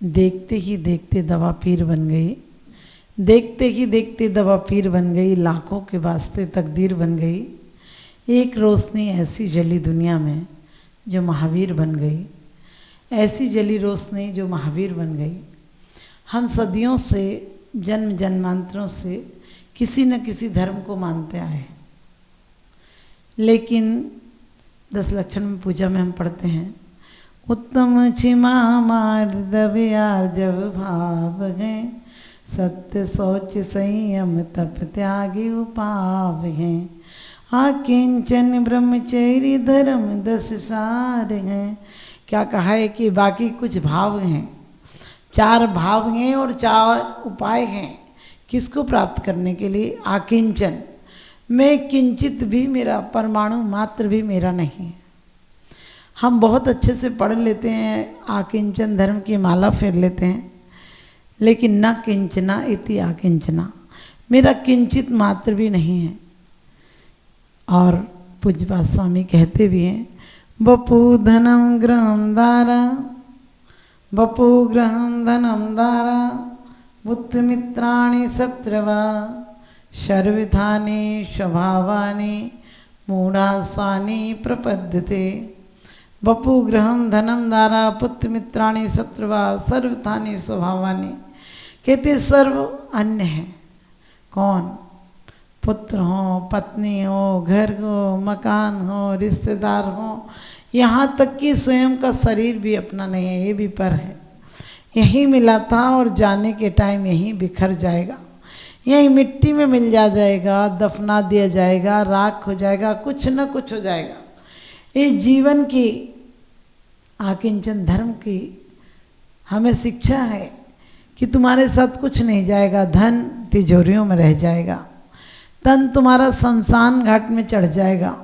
देखते ही देखते दवा पीर बन गई, देखते ही देखते दवा पीर बन गई, लाखों के वास्ते तकदीर बन गई। एक रोशनी ऐसी जली दुनिया में जो महावीर बन गई, ऐसी जली रोशनी जो महावीर बन गई। हम सदियों से, जन्म जन्मांतरों से किसी न किसी धर्म को मानते आए, लेकिन 10 लक्षण में पूजा में हम पढ़ते हैं, उत्तम क्षमा मार्दव जब भाव हैं, सत्य सोच संयम तप त्यागी उपाव हैं, आकिंचन ब्रह्मचर्य धर्म 10 सार हैं। क्या कहा है कि बाकी कुछ भाव हैं, 4 भाव हैं और 4 उपाय हैं किसको प्राप्त करने के लिए। आकिंचन, मैं किंचित भी, मेरा परमाणु मात्र भी मेरा नहीं है। हम बहुत अच्छे से पढ़ लेते हैं, आकिंचन धर्म की माला फेर लेते हैं, लेकिन न किंचना इति आकिंचना, मेरा किंचित मात्र भी नहीं है। और पूज्यपाद स्वामी कहते भी हैं, बपू धनम ग्रहम दारा, बपू ग्रहम धनम दारा, बुद्ध मित्राणि सत्रवा, सर्वधानी स्वभावानि मूढ़ा स्वानि प्रपद्यते। बपू ग्रहम धनम दारा पुत्र मित्राणि सत्रवा सर्वथानि स्वभावानि, कहते सर्व अन्य है। कौन? पुत्र हो, पत्नी हो, घर हो, मकान हो, रिश्तेदार हो, यहाँ तक कि स्वयं का शरीर भी अपना नहीं है, ये भी पर है। यहीं मिला था और जाने के टाइम यहीं बिखर जाएगा, यहीं मिट्टी में मिल जाएगा, दफना दिया जाएगा, राख हो जाएगा, कुछ न कुछ हो जाएगा। ये जीवन की आकिंचन धर्म की हमें शिक्षा है कि तुम्हारे साथ कुछ नहीं जाएगा, धन तिजोरियों में रह जाएगा, तन तुम्हारा शमशान घाट में चढ़ जाएगा,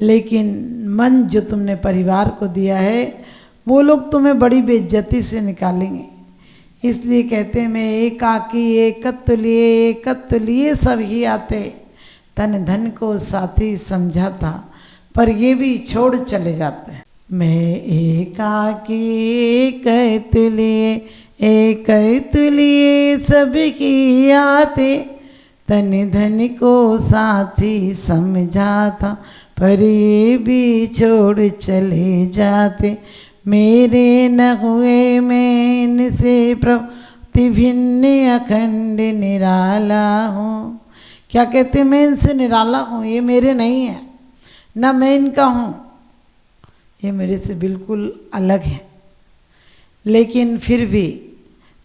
लेकिन मन जो तुमने परिवार को दिया है वो लोग तुम्हें बड़ी बेइज्जती से निकालेंगे। इसलिए कहते हैं, मैं एकाकी एकत्व लिए सब ही आते, तन धन को साथी समझा था पर ये भी छोड़ चले जाते हैं। मैं एकाकी एकत्व लिए सबकी आते, तन धन को साथी समझा था पर ये भी छोड़ चले जाते। मेरे न हुए मैं इनसे प्रति भिन्न अखंड निराला हूँ। क्या कहते, मैं इनसे निराला हूँ, ये मेरे नहीं है, ना मैं इनका हूँ, ये मेरे से बिल्कुल अलग है। लेकिन फिर भी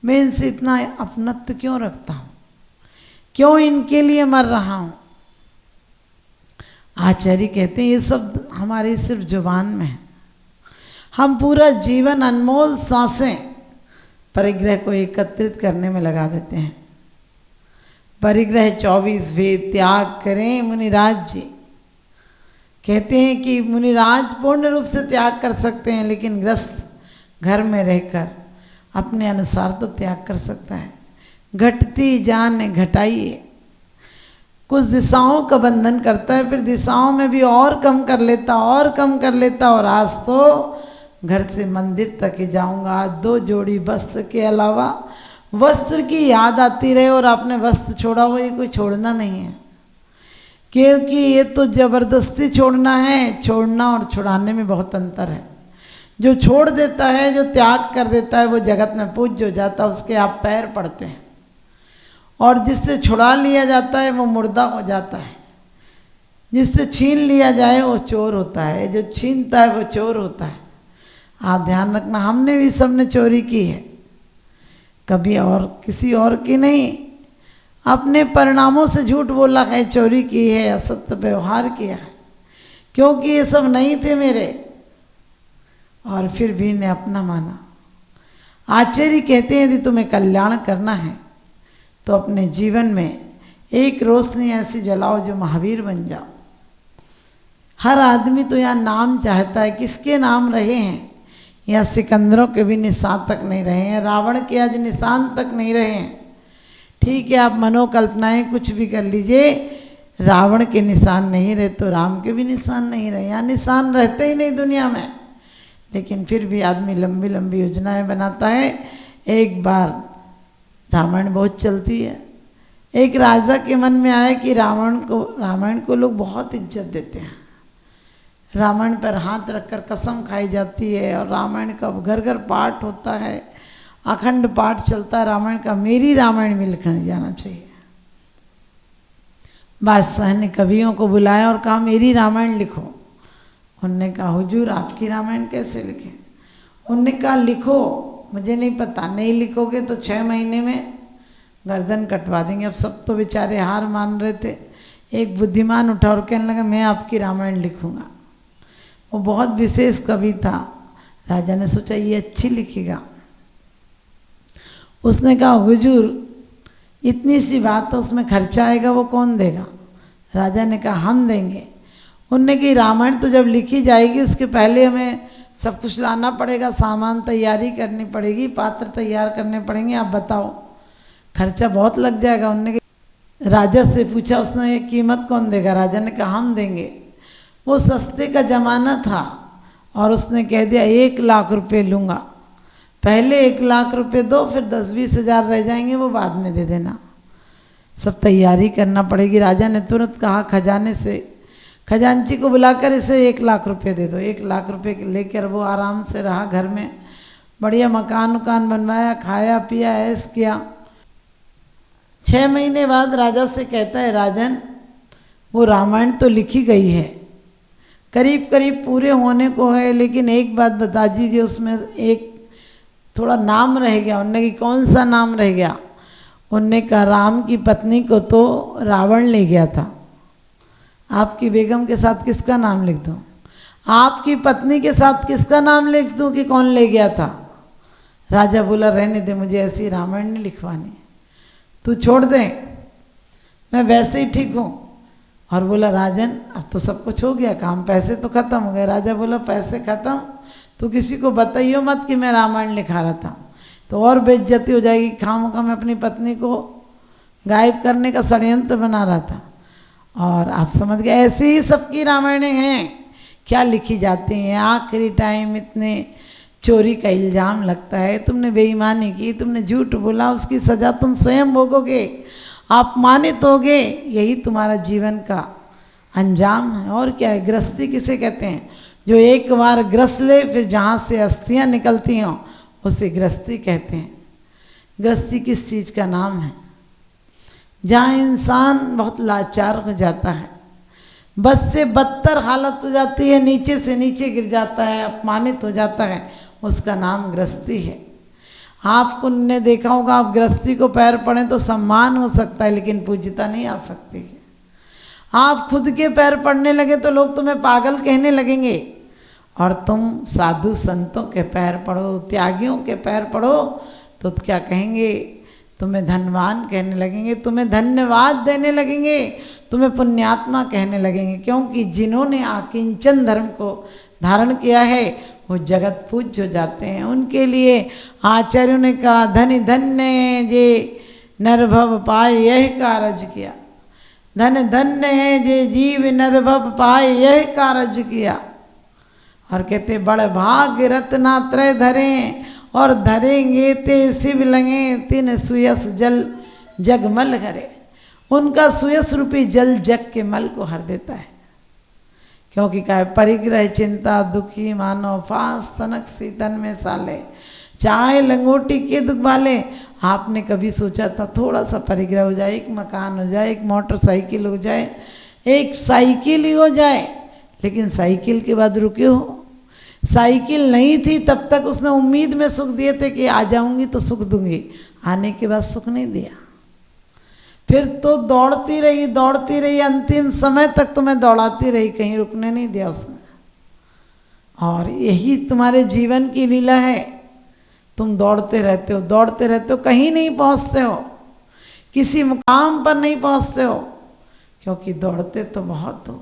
मैं इनसे इतना अपनत्व क्यों रखता हूँ, क्यों इनके लिए मर रहा हूँ। आचार्य कहते हैं, ये सब हमारी सिर्फ जुबान में है। हम पूरा जीवन अनमोल सांसें परिग्रह को एकत्रित करने में लगा देते हैं। परिग्रह 24 वेद त्याग करें मुनिराज जी। कहते हैं कि मुनिराज पूर्ण रूप से त्याग कर सकते हैं, लेकिन गृहस्थ घर में रहकर अपने अनुसार तो त्याग कर सकता है। घटती जान घटाइए, कुछ दिशाओं का बंधन करता है, फिर दिशाओं में भी और कम कर लेता, और कम कर लेता, और आज तो घर से मंदिर तक ही जाऊंगा, 2 जोड़ी वस्त्र के अलावा वस्त्र की याद आती रहे और आपने वस्त्र छोड़ा हो, ये कोई छोड़ना नहीं है, क्योंकि ये तो जबरदस्ती छोड़ना है। छोड़ना और छुड़ाने में बहुत अंतर है। जो छोड़ देता है, जो त्याग कर देता है, वो जगत में पूज्य हो जाता है, उसके आप पैर पड़ते हैं। और जिससे छुड़ा लिया जाता है वो मुर्दा हो जाता है, जिससे छीन लिया जाए वो चोर होता है, जो छीनता है वो चोर होता है। आप ध्यान रखना, हमने भी सबने चोरी की है, कभी और किसी और की नहीं, अपने परिणामों से झूठ बोला है, चोरी की है, असत्य व्यवहार किया है, क्योंकि ये सब नहीं थे मेरे, और फिर भी ने अपना माना। आचार्य कहते हैं, यदि तुम्हें कल्याण करना है तो अपने जीवन में एक रोशनी ऐसी जलाओ जो महावीर बन जाओ। हर आदमी तो यहाँ नाम चाहता है, किसके नाम रहे हैं, यहाँ सिकंदरों के भी निशान तक नहीं रहे हैं, रावण के आज निशान तक नहीं रहे हैं। ठीक है, आप मनोकल्पनाएं कुछ भी कर लीजिए, रावण के निशान नहीं रहे तो राम के भी निशान नहीं रहे, यहाँ निशान रहते ही नहीं दुनिया में। लेकिन फिर भी आदमी लंबी लंबी योजनाएं बनाता है। एक बार रामायण बहुत चलती है, एक राजा के मन में आया कि रामायण को लोग बहुत इज्जत देते हैं, रामायण पर हाथ रखकर कसम खाई जाती है और रामायण का घर घर पाठ होता है, अखंड पाठ चलता है रामायण का। मेरी रामायण भी लिखने जाना चाहिए। बादशाह ने कवियों को बुलाया और कहा मेरी रामायण लिखो। उनने कहा हुजूर आपकी रामायण कैसे लिखें? उनने कहा लिखो, मुझे नहीं पता, नहीं लिखोगे तो 6 महीने में गर्दन कटवा देंगे। अब सब तो बेचारे हार मान रहे थे। एक बुद्धिमान उठा और कहने लगा मैं आपकी रामायण लिखूंगा। वो बहुत विशेष कवि था। राजा ने सोचा ये अच्छी लिखेगा। उसने कहा हुजूर इतनी सी बात तो उसमें खर्चा आएगा, वो कौन देगा? राजा ने कहा हम देंगे। उनने कहा रामायण तो जब लिखी जाएगी उसके पहले हमें सब कुछ लाना पड़ेगा, सामान तैयारी करनी पड़ेगी, पात्र तैयार करने पड़ेंगे, आप बताओ खर्चा बहुत लग जाएगा। उनने राजा से पूछा, उसने ये कीमत कौन देगा? राजा ने कहा हम देंगे। वो सस्ते का ज़माना था और उसने कह दिया 1 लाख रुपए लूँगा, पहले 1 लाख रुपए दो, फिर 10-20 हज़ार रह जाएंगे वो बाद में दे देना, सब तैयारी करना पड़ेगी। राजा ने तुरंत कहा खजाने से, खजांची को बुलाकर इसे 1 लाख रुपए दे दो। 1 लाख रुपए लेकर वो आराम से रहा घर में, बढ़िया मकान उकान बनवाया, खाया पिया, ऐश किया। 6 महीने बाद राजा से कहता है राजन वो रामायण तो लिखी गई है, करीब करीब पूरे होने को है, लेकिन एक बात बता दीजिए उसमें एक थोड़ा नाम रह गया। उनने कि कौन सा नाम रह गया? उनने कहा राम की पत्नी को तो रावण ले गया था, आपकी बेगम के साथ किसका नाम लिख दूँ? आपकी पत्नी के साथ किसका नाम लिख दूँ कि कौन ले गया था? राजा बोला रहने दे, मुझे ऐसी रामायण नहीं लिखवानी, तू छोड़ दे, मैं वैसे ही ठीक हूँ। और बोला राजन अब तो सब कुछ हो गया काम, पैसे तो ख़त्म हो गए। राजा बोला पैसे ख़त्म तो किसी को बताइयो मत कि मैं रामायण लिखा रहा था, तो और बेइज्जती हो जाएगी। खामखा मैं अपनी पत्नी को गायब करने का षड्यंत्र बना रहा था। और आप समझ गए, ऐसे ही सबकी रामायणें हैं, क्या लिखी जाती हैं। आखिरी टाइम इतने चोरी का इल्ज़ाम लगता है, तुमने बेईमानी की, तुमने झूठ बोला, उसकी सज़ा तुम स्वयं भोगोगे, अपमानित होगे, यही तुम्हारा जीवन का अंजाम है। और क्या है? गृहस्थी किसे कहते हैं? जो एक बार ग्रस ले फिर जहाँ से अस्थियाँ निकलती हों उसे गृहस्थी कहते हैं। गृहस्थी किस चीज़ का नाम है? जहाँ इंसान बहुत लाचार हो जाता है, बस से बदतर हालत हो जाती है, नीचे से नीचे गिर जाता है, अपमानित हो जाता है, उसका नाम गृहस्थी है। आपको ने देखा होगा, आप गृहस्थी को पैर पड़ें तो सम्मान हो सकता है लेकिन पूज्यता नहीं आ सकती है। आप खुद के पैर पड़ने लगे तो लोग तुम्हें पागल कहने लगेंगे, और तुम साधु संतों के पैर पड़ो, त्यागियों के पैर पड़ो तो क्या कहेंगे? तुम्हें धनवान कहने लगेंगे, तुम्हें धन्यवाद देने लगेंगे, तुम्हें पुण्यात्मा कहने लगेंगे, क्योंकि जिन्होंने आकिंचन धर्म को धारण किया है वो जगत पूज्य हो जाते हैं। उनके लिए आचार्यों ने कहा धनी धन्य जे नरभव पाए यह कारज किया, धन धन्य है जे जीव नरभव पाए यह कारज किया। और कहते बड़ भाग्य रत्नात्रय धरें और धरेंगे ते शिव लगे तिन सुयस जल जगमल हरे। उनका सुयस रूपी जल जग के मल को हर देता है, क्योंकि क्या है? परिग्रह चिंता दुखी मानो फांस तनक सी तन में साले, चाहे लंगोटी के दुख वाले। आपने कभी सोचा था थोड़ा सा परिग्रह हो जाए, एक मकान हो जाए, एक मोटरसाइकिल हो जाए, एक साइकिल ही हो जाए, लेकिन साइकिल के बाद रुके हो? साइकिल नहीं थी तब तक उसने उम्मीद में सुख दिए थे कि आ जाऊंगी तो सुख दूंगी, आने के बाद सुख नहीं दिया। फिर तो दौड़ती रही, अंतिम समय तक तुम्हें दौड़ाती रही, कहीं रुकने नहीं दिया उसने। और यही तुम्हारे जीवन की लीला है, तुम दौड़ते रहते हो, कहीं नहीं पहुंचते हो, किसी मुकाम पर नहीं पहुंचते हो, क्योंकि दौड़ते तो बहुत हो,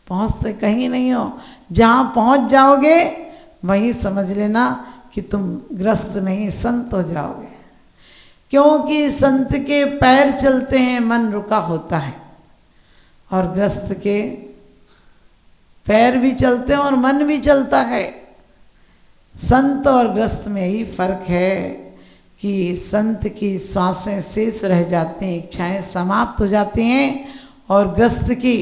पहुंचते कहीं नहीं हो। जहाँ पहुंच जाओगे वहीं समझ लेना कि तुम ग्रस्त नहीं संत हो जाओगे, क्योंकि संत के पैर चलते हैं, मन रुका होता है, और ग्रस्त के पैर भी चलते हैं और मन भी चलता है। संत और ग्रस्त में यही फर्क है कि संत की श्वासें शेष रह जाती हैं, इच्छाएं समाप्त हो जाती हैं, और ग्रस्त की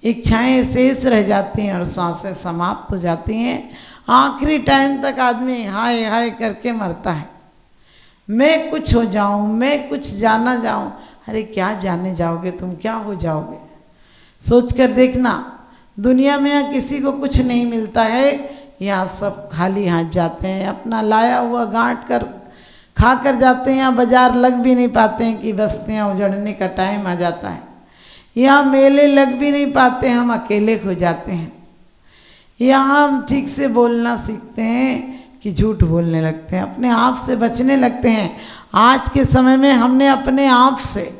इच्छाएं शेष रह जाती हैं और श्वासें समाप्त हो जाती हैं। आखिरी टाइम तक आदमी हाय हाय करके मरता है, मैं कुछ हो जाऊं, मैं कुछ जाना जाऊं। अरे क्या जाने जाओगे तुम, क्या हो जाओगे? सोच कर देखना, दुनिया में यहाँ किसी को कुछ नहीं मिलता है, यहाँ सब खाली हाथ जाते हैं, अपना लाया हुआ गांठ कर खा कर जाते हैं। यहाँ बाजार लग भी नहीं पाते हैं कि बस्तियाँ उजड़ने का टाइम आ जाता है। यहाँ मेले लग भी नहीं पाते, हम अकेले हो जाते हैं। यहाँ हम ठीक से बोलना सीखते हैं कि झूठ बोलने लगते हैं, अपने आप से बचने लगते हैं। आज के समय में हमने अपने आप से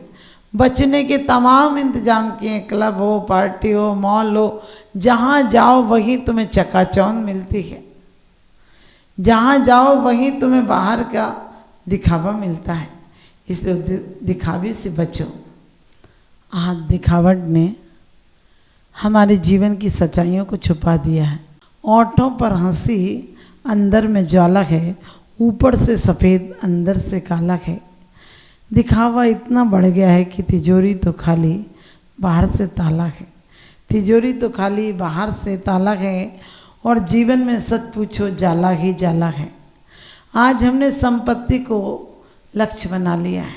बचने के तमाम इंतजाम किए, क्लब हो, पार्टी हो, मॉल हो, जहाँ जाओ वहीं तुम्हें चकाचौंध मिलती है, जहाँ जाओ वहीं तुम्हें बाहर का दिखावा मिलता है। इसलिए दिखावे से बचो। आज दिखावट ने हमारे जीवन की सच्चाइयों को छुपा दिया है। ओंठों पर हंसी, अंदर में ज्वाला है, ऊपर से सफ़ेद अंदर से काला है। दिखावा इतना बढ़ गया है कि तिजोरी तो खाली बाहर से ताला है, तिजोरी तो खाली बाहर से ताला है, और जीवन में सच पूछो जाला ही जाला है। आज हमने संपत्ति को लक्ष्य बना लिया है,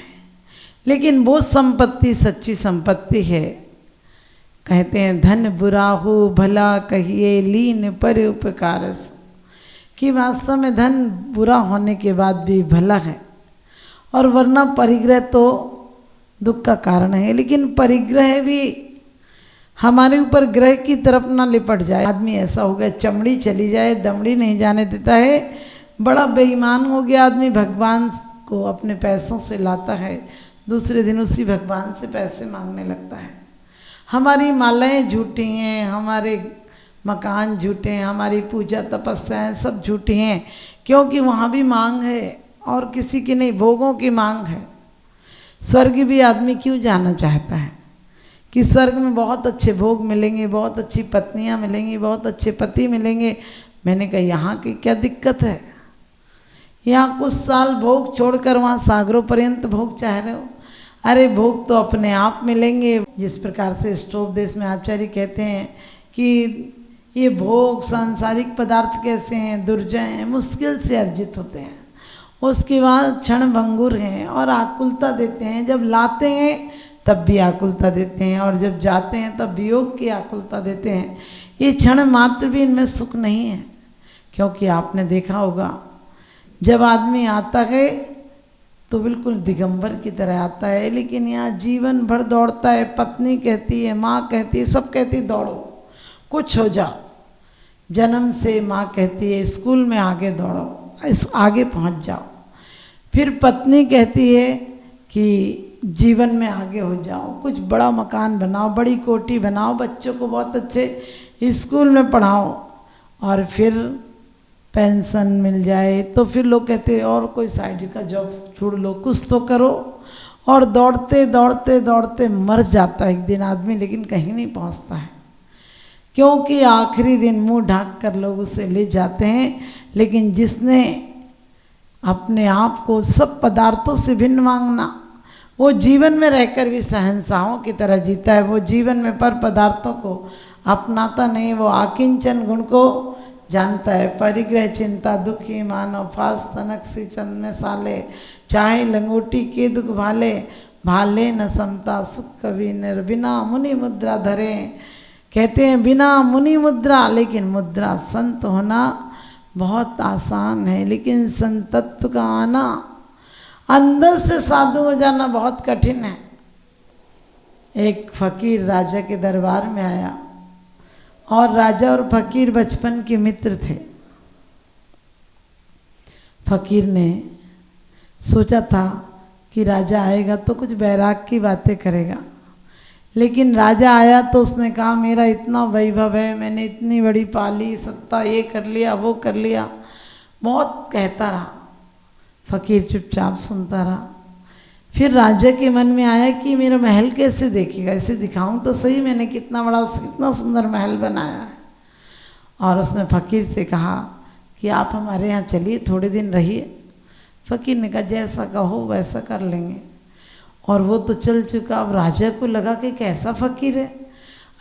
लेकिन वो संपत्ति सच्ची संपत्ति है। कहते हैं धन बुरा हो भला कहिए लीन पर उपकार, कि वास्तव में धन बुरा होने के बाद भी भला है, और वरना परिग्रह तो दुख का कारण है। लेकिन परिग्रह भी हमारे ऊपर ग्रह की तरफ ना लिपट जाए। आदमी ऐसा हो गया, चमड़ी चली जाए दमड़ी नहीं जाने देता है, बड़ा बेईमान हो गया आदमी। भगवान को अपने पैसों से लाता है, दूसरे दिन उसी भगवान से पैसे मांगने लगता है। हमारी मालाएं झूठी हैं, हमारे मकान झूठे हैं, हमारी पूजा तपस्याएं सब झूठी हैं, क्योंकि वहाँ भी मांग है और किसी की नहीं, भोगों की मांग है। स्वर्ग भी आदमी क्यों जाना चाहता है कि स्वर्ग में बहुत अच्छे भोग मिलेंगे, बहुत अच्छी पत्नियां मिलेंगी, बहुत अच्छे पति मिलेंगे। मैंने कहा यहाँ की क्या दिक्कत है? यहाँ कुछ साल भोग छोड़कर वहाँ सागरों पर्यंत भोग चाह रहे हो। अरे भोग तो अपने आप मिलेंगे। जिस प्रकार से स्टोपदेश में आचार्य कहते हैं कि ये भोग सांसारिक पदार्थ कैसे हैं, दुर्जय हैं, मुश्किल से अर्जित होते हैं, उसके बाद क्षण भंगुर हैं और आकुलता देते हैं। जब लाते हैं तब भी आकुलता देते हैं, और जब जाते हैं तब वियोग की आकुलता देते हैं। ये क्षण मात्र भी इनमें सुख नहीं है, क्योंकि आपने देखा होगा जब आदमी आता है तो बिल्कुल दिगंबर की तरह आता है, लेकिन यहाँ जीवन भर दौड़ता है। पत्नी कहती है, माँ कहती है, सब कहती है दौड़ो, कुछ हो जाओ। जन्म से माँ कहती है स्कूल में आगे दौड़ो, आगे पहुँच जाओ। फिर पत्नी कहती है कि जीवन में आगे हो जाओ, कुछ बड़ा मकान बनाओ, बड़ी कोठी बनाओ, बच्चों को बहुत अच्छे स्कूल में पढ़ाओ, और फिर पेंशन मिल जाए तो फिर लोग कहते हैं और कोई साइड का जॉब छोड़ लो, कुछ तो करो। और दौड़ते दौड़ते दौड़ते मर जाता है एक दिन आदमी, लेकिन कहीं नहीं पहुंचता है, क्योंकि आखिरी दिन मुंह ढाक कर लोग उसे ले जाते हैं। लेकिन जिसने अपने आप को सब पदार्थों से भिन्न मांगना, वो जीवन में रहकर भी शहंशाहों की तरह जीता है। वो जीवन में पर पदार्थों को अपनाता नहीं, वो आकिंचन गुण को जानता है। परिग्रह चिंता दुखी मानव फास तनक सी चंद में साले, चाहे लंगोटी के दुख भाले, भाले न समता सुख कवि निर, बिना मुनि मुद्रा धरे। कहते हैं बिना मुनि मुद्रा, लेकिन मुद्रा संत होना बहुत आसान है, लेकिन संतत्व का आना, अंदर से साधु हो जाना बहुत कठिन है। एक फकीर राजा के दरबार में आया, और राजा और फकीर बचपन के मित्र थे। फकीर ने सोचा था कि राजा आएगा तो कुछ बैराग की बातें करेगा, लेकिन राजा आया तो उसने कहा मेरा इतना वैभव है, मैंने इतनी बड़ी पाली सत्ता, ये कर लिया वो कर लिया, बहुत कहता रहा। फकीर चुपचाप सुनता रहा। फिर राजा के मन में आया कि मेरा महल कैसे देखेगा, इसे दिखाऊं तो सही मैंने कितना बड़ा कितना सुंदर महल बनाया है। और उसने फकीर से कहा कि आप हमारे यहाँ चलिए, थोड़े दिन रहिए। फ़कीर ने कहा जैसा कहो वैसा कर लेंगे। और वो तो चल चुका। अब राजा को लगा कि कैसा फ़कीर है,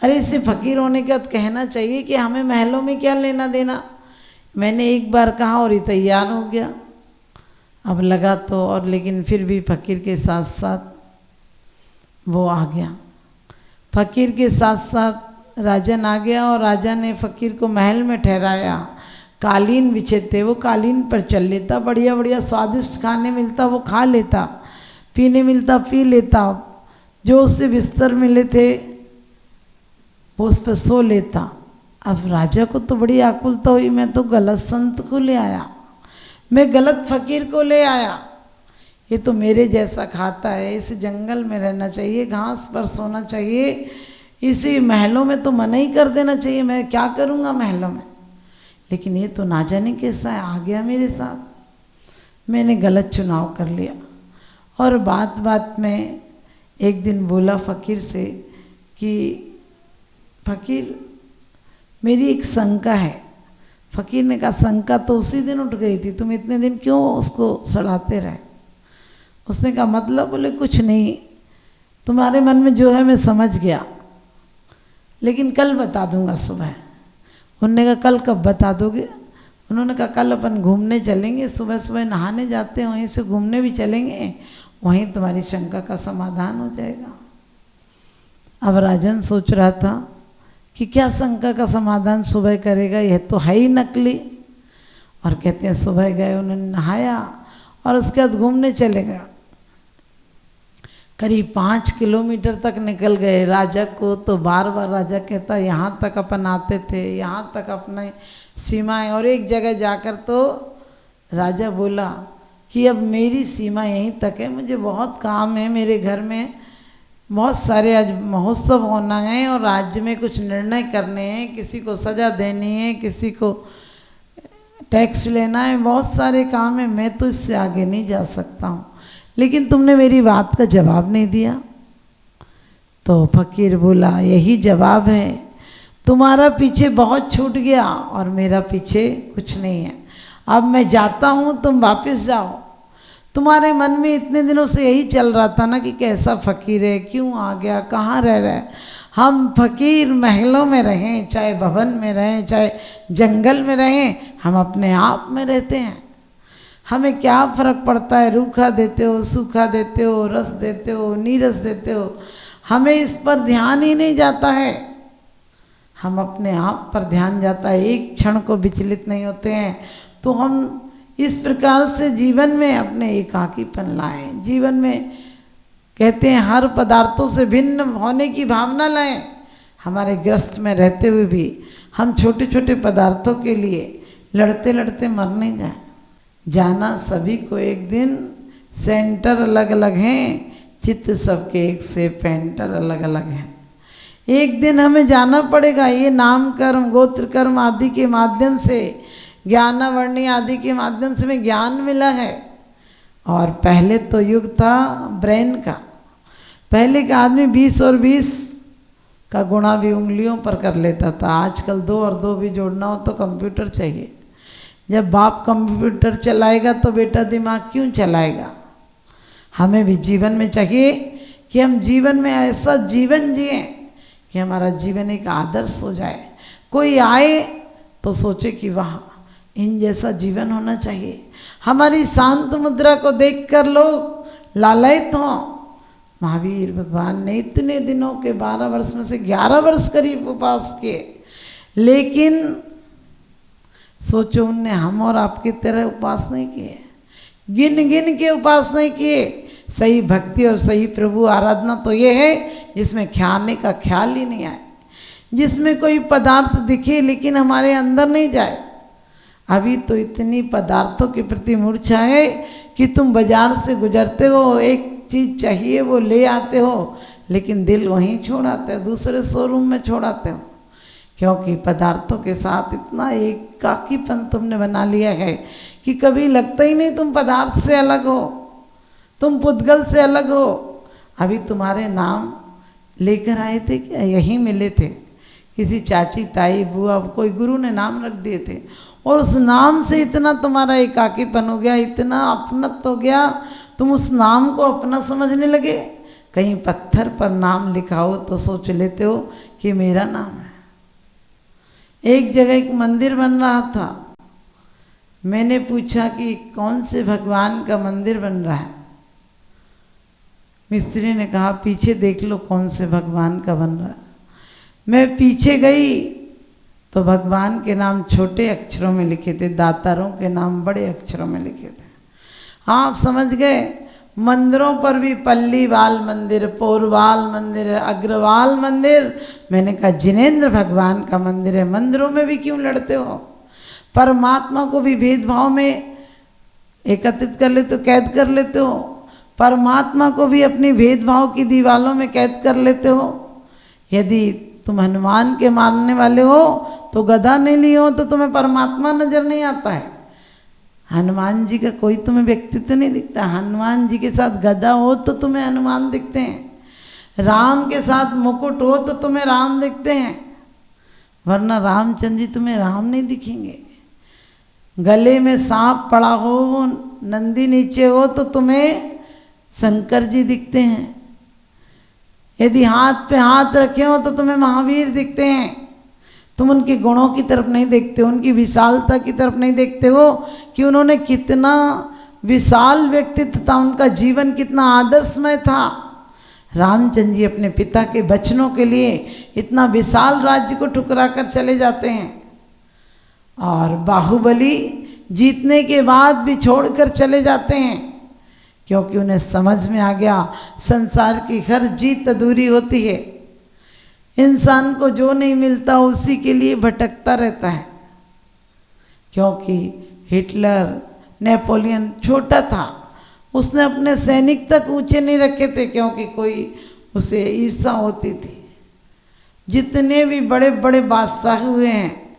अरे इसे फ़कीर होने के बाद कहना चाहिए कि हमें महलों में क्या लेना देना, मैंने एक बार कहा और ये तैयार हो गया। अब लगा तो, और लेकिन फिर भी फ़कीर के साथ साथ वो आ गया। फ़कीर के साथ साथ राजन आ गया और राजा ने फ़कीर को महल में ठहराया। कालीन बिछे थे, वो कालीन पर चल लेता, बढ़िया बढ़िया स्वादिष्ट खाने मिलता वो खा लेता, पीने मिलता पी लेता, जो उससे बिस्तर मिले थे वो उस पर सो लेता। अब राजा को तो बड़ी आकुलता हुई, मैं तो गलत संत को ले आया, मैं गलत फ़कीर को ले आया, ये तो मेरे जैसा खाता है, इसे जंगल में रहना चाहिए, घास पर सोना चाहिए, इसे महलों में तो मना ही कर देना चाहिए, मैं क्या करूँगा महलों में। लेकिन ये तो ना जाने कैसा है, आ गया मेरे साथ, मैंने गलत चुनाव कर लिया। और बात बात में एक दिन बोला फ़कीर से कि फ़कीर मेरी एक शंका है। फ़कीर ने कहा शंका तो उसी दिन उठ गई थी, तुम इतने दिन क्यों उसको सड़ाते रहे। उसने कहा मतलब, बोले कुछ नहीं, तुम्हारे मन में जो है मैं समझ गया, लेकिन कल बता दूंगा सुबह। उन्होंने कहा कल कब बता दोगे। उन्होंने कहा कल अपन घूमने चलेंगे, सुबह सुबह नहाने जाते हैं, वहीं से घूमने भी चलेंगे, वहीं तुम्हारी शंका का समाधान हो जाएगा। अब राजन सोच रहा था कि क्या शंका का समाधान सुबह करेगा, यह तो है ही नकली। और कहते हैं सुबह गए, उन्होंने नहाया और उसके बाद घूमने चले गए। करीब 5 किलोमीटर तक निकल गए। राजा को तो बार बार राजा कहता यहाँ तक अपन आते थे, यहाँ तक अपने सीमाएं, और एक जगह जाकर तो राजा बोला कि अब मेरी सीमा यहीं तक है, मुझे बहुत काम है, मेरे घर में बहुत सारे आज महोत्सव होना है और राज्य में कुछ निर्णय करने हैं, किसी को सज़ा देनी है, किसी को टैक्स लेना है, बहुत सारे काम है, मैं तो इससे आगे नहीं जा सकता हूँ। लेकिन तुमने मेरी बात का जवाब नहीं दिया। तो फ़कीर बोला यही जवाब है, तुम्हारा पीछे बहुत छूट गया और मेरा पीछे कुछ नहीं है। अब मैं जाता हूँ, तुम वापस जाओ। तुम्हारे मन में इतने दिनों से यही चल रहा था ना कि कैसा फ़कीर है, क्यों आ गया, कहाँ रह रहा है। हम फ़कीर महलों में रहें, चाहे भवन में रहें, चाहे जंगल में रहें, हम अपने आप में रहते हैं। हमें क्या फ़र्क पड़ता है, रूखा देते हो, सूखा देते हो, रस देते हो, नीरस देते हो, हमें इस पर ध्यान ही नहीं जाता है। हम अपने आप पर ध्यान जाता है, एक क्षण को विचलित नहीं होते हैं। तो हम इस प्रकार से जीवन में अपने एकाकीपन लाएं। जीवन में कहते हैं हर पदार्थों से भिन्न होने की भावना लाएं। हमारे ग्रस्त में रहते हुए भी हम छोटे छोटे पदार्थों के लिए लड़ते लड़ते मर नहीं जाएं। जाना सभी को एक दिन, सेंटर अलग अलग हैं, चित्त सबके एक से पेंटर अलग अलग हैं। एक दिन हमें जाना पड़ेगा। ये नाम कर्म गोत्र कर्म आदि के माध्यम से, ज्ञानावर्णी आदि के माध्यम से हमें ज्ञान मिला है। और पहले तो युग था ब्रेन का। पहले का आदमी 20 और 20 का गुणा भी उंगलियों पर कर लेता था। आजकल 2 और 2 भी जोड़ना हो तो कंप्यूटर चाहिए। जब बाप कंप्यूटर चलाएगा तो बेटा दिमाग क्यों चलाएगा। हमें भी जीवन में चाहिए कि हम जीवन में ऐसा जीवन जिए कि हमारा जीवन एक आदर्श हो जाए। कोई आए तो सोचे कि वाह, इन जैसा जीवन होना चाहिए। हमारी शांत मुद्रा को देखकर लोग लालयित हों। महावीर भगवान ने इतने दिनों के 12 वर्ष में से 11 वर्ष करीब उपास किए, लेकिन सोचो उनने हम और आपकी तरह उपास नहीं किए, गिन गिन के उपास नहीं किए। सही भक्ति और सही प्रभु आराधना तो ये है जिसमें खाने का ख्याल ही नहीं आए, जिसमें कोई पदार्थ दिखे लेकिन हमारे अंदर नहीं जाए। अभी तो इतनी पदार्थों के प्रति मूर्छा है कि तुम बाजार से गुजरते हो, एक चीज़ चाहिए वो ले आते हो, लेकिन दिल वहीं छोड़ आते हो, दूसरे शोरूम में छोड़ आते हो, क्योंकि पदार्थों के साथ इतना एकाकीपन तुमने बना लिया है कि कभी लगता ही नहीं तुम पदार्थ से अलग हो, तुम पुद्गल से अलग हो। अभी तुम्हारे नाम लेकर आए थे क्या, यहीं मिले थे, किसी चाची ताई बुआ कोई गुरु ने नाम रख दिए थे, और उस नाम से इतना तुम्हारा एकाकीपन हो गया, इतना अपनत्व हो गया, तुम उस नाम को अपना समझने लगे। कहीं पत्थर पर नाम लिखा हो तो सोच लेते हो कि मेरा नाम है। एक जगह एक मंदिर बन रहा था, मैंने पूछा कि कौन से भगवान का मंदिर बन रहा है। मिस्त्री ने कहा पीछे देख लो कौन से भगवान का बन रहा है। मैं पीछे गई तो भगवान के नाम छोटे अक्षरों में लिखे थे, दातारों के नाम बड़े अक्षरों में लिखे थे। आप समझ गए। मंदिरों पर भी पल्लीवाल मंदिर, पोरवाल मंदिर, अग्रवाल मंदिर। मैंने कहा जिनेंद्र भगवान का मंदिर है, मंदिरों में भी क्यों लड़ते हो? परमात्मा को भी भेदभाव में एकत्रित कर लेते हो, कैद कर लेते हो। परमात्मा को भी अपनी भेदभाव की दीवालों में कैद कर लेते हो। यदि तुम हनुमान के मानने वाले हो तो गदा नहीं लिए हो तो तुम्हें परमात्मा नजर नहीं आता है। हनुमान जी का कोई तुम्हें व्यक्तित्व नहीं दिखता। हनुमान जी के साथ गदा हो तो तुम्हें हनुमान दिखते हैं, राम के साथ मुकुट हो तो तुम्हें राम दिखते हैं, वरना रामचंद्र जी तुम्हें राम नहीं दिखेंगे। गले में सांप पड़ा हो, नंदी नीचे हो तो तुम्हें शंकर जी दिखते हैं। यदि हाथ पे हाथ रखे हो तो तुम्हें महावीर दिखते हैं। तुम उनके गुणों की तरफ नहीं देखते हो, उनकी विशालता की तरफ नहीं देखते हो कि उन्होंने कितना विशाल व्यक्तित्व था, उनका जीवन कितना आदर्शमय था। रामचंद्र जी अपने पिता के वचनों के लिए इतना विशाल राज्य को ठुकरा कर चले जाते हैं, और बाहुबली जीतने के बाद भी छोड़कर चले जाते हैं, क्योंकि उन्हें समझ में आ गया संसार की हर जीत अधूरी होती है। इंसान को जो नहीं मिलता उसी के लिए भटकता रहता है। क्योंकि हिटलर, नेपोलियन छोटा था, उसने अपने सैनिक तक ऊंचे नहीं रखे थे, क्योंकि कोई उसे ईर्ष्या होती थी। जितने भी बड़े बड़े बादशाह हुए हैं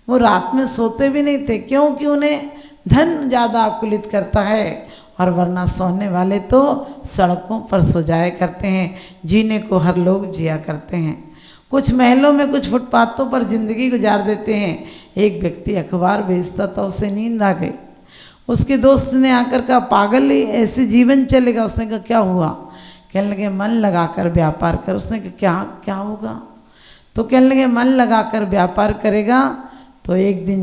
वो रात में सोते भी नहीं थे, क्योंकि उन्हें धन ज़्यादा आकुलित करता है, और वरना सोने वाले तो सड़कों पर सो जाया करते हैं। जीने को हर लोग जिया करते हैं। कुछ महलों में, कुछ फुटपाथों पर जिंदगी गुजार देते हैं। एक व्यक्ति अखबार बेचता था, उसे नींद आ गई। उसके दोस्त ने आकर कहा पागल ही ऐसे जीवन चलेगा? उसने कहा क्या हुआ? कहने लगे मन लगाकर व्यापार कर। उसने कहा क्या क्या होगा? तो कहने लगे मन लगाकर व्यापार करेगा तो एक दिन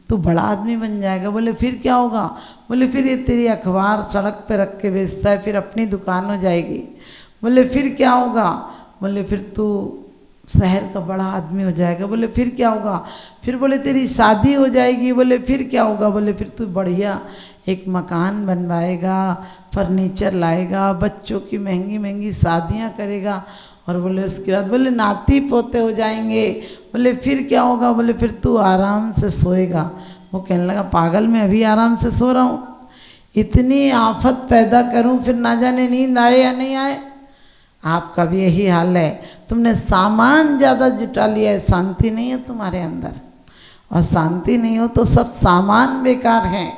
तू बड़ा आदमी बन जाएगा। बोले फिर क्या होगा? बोले फिर ये तेरी अखबार सड़क पे रख के बेचता है, फिर अपनी दुकान हो जाएगी। बोले फिर क्या होगा? बोले फिर तू शहर का बड़ा आदमी हो जाएगा। बोले फिर क्या होगा? फिर बोले तेरी शादी हो जाएगी। बोले फिर क्या होगा? बोले फिर तू बढ़िया एक मकान बनवाएगा, फर्नीचर लाएगा, बच्चों की महंगी महंगी शादियां करेगा, और बोले उसके बाद बोले नाती पोते हो जाएंगे। बोले फिर क्या होगा? बोले फिर तू आराम से सोएगा। वो कहने लगा पागल, मैं अभी आराम से सो रहा हूँ, इतनी आफत पैदा करूँ फिर ना जाने नींद आए या नहीं आए। आपका भी यही हाल है। तुमने सामान ज़्यादा जुटा लिया है, शांति नहीं है तुम्हारे अंदर, और शांति नहीं हो तो सब सामान बेकार हैं।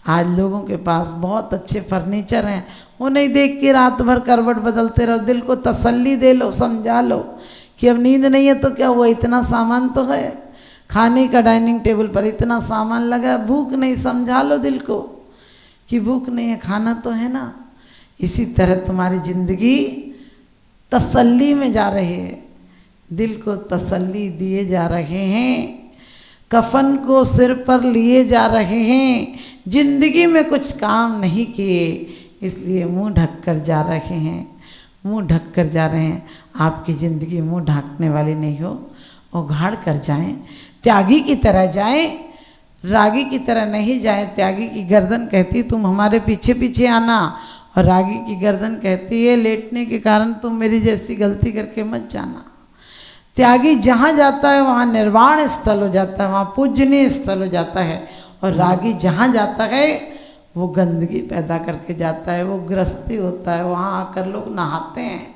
आज लोगों के पास बहुत अच्छे फर्नीचर हैं, वो नहीं देख के रात भर करवट बदलते रहो। दिल को तसल्ली दे लो, समझा लो कि अब नींद नहीं है तो क्या हुआ, इतना सामान तो है। खाने का डाइनिंग टेबल पर इतना सामान लगा है, भूख नहीं, समझा लो दिल को कि भूख नहीं है, खाना तो है ना। इसी तरह तुम्हारी जिंदगी तसल्ली में जा रही है, दिल को तसल्ली दिए जा रहे हैं, कफन को सिर पर लिए जा रहे हैं, जिंदगी में कुछ काम नहीं किए इसलिए मुंह ढक कर जा रहे हैं, मुंह ढक कर जा रहे हैं। आपकी ज़िंदगी मुंह ढांकने वाली नहीं हो, उघाड़ कर जाएं, त्यागी की तरह जाएं, रागी की तरह नहीं जाएं। त्यागी की गर्दन कहती तुम हमारे पीछे पीछे आना, और रागी की गर्दन कहती है लेटने के कारण तुम मेरी जैसी गलती करके मत जाना। त्यागी जहाँ जाता है वहाँ निर्वाण स्थल हो जाता है, वहाँ पूजनीय स्थल हो जाता है, और रागी जहाँ जाता है वो गंदगी पैदा करके जाता है, वो गृहस्थी होता है। वहाँ आकर लोग नहाते हैं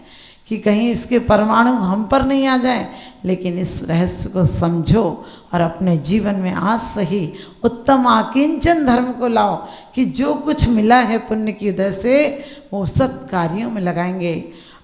कि कहीं इसके परमाणु हम पर नहीं आ जाए। लेकिन इस रहस्य को समझो और अपने जीवन में आज से ही उत्तम आकिंचन धर्म को लाओ कि जो कुछ मिला है पुण्य की उदय से वो सत्कार्यों में लगाएंगे।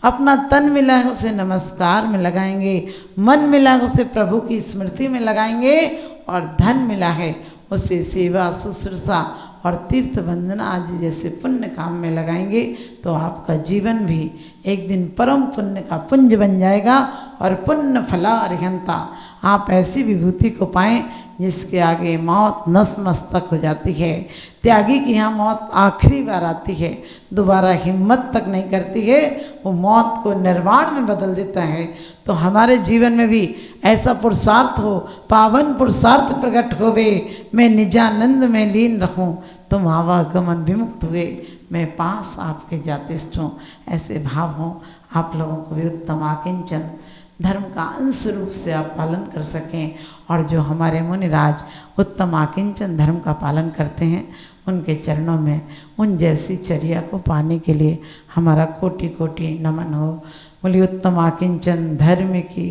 अपना तन मिला है उसे नमस्कार में लगाएंगे, मन मिला है उसे प्रभु की स्मृति में लगाएंगे, और धन मिला है उसे सेवा शुश्रूषा और तीर्थ वंदना आदि जैसे पुण्य काम में लगाएंगे तो आपका जीवन भी एक दिन परम पुण्य का पुंज बन जाएगा और पुण्य फला अर्हंता। आप ऐसी विभूति को पाएं जिसके आगे मौत नतमस्तक हो जाती है। त्यागी की यहाँ मौत आखिरी बार आती है, दोबारा हिम्मत तक नहीं करती है, वो मौत को निर्वाण में बदल देता है। तो हमारे जीवन में भी ऐसा पुरुषार्थ हो, पावन पुरुषार्थ प्रकट होवे, मैं निजानंद में लीन रहूं, तुम आवागमन विमुक्त हुए, मैं पास आपके जाते हूँ, ऐसे भाव हों। आप लोगों को भी उत्तम आकिंचन धर्म का अंश रूप से आप पालन कर सकें और जो हमारे मुनिराज उत्तम आकिंचन धर्म का पालन करते हैं उनके चरणों में उन जैसी चर्या को पाने के लिए हमारा कोटि कोटि नमन हो। बोलिए उत्तम आकिंचन धर्म की।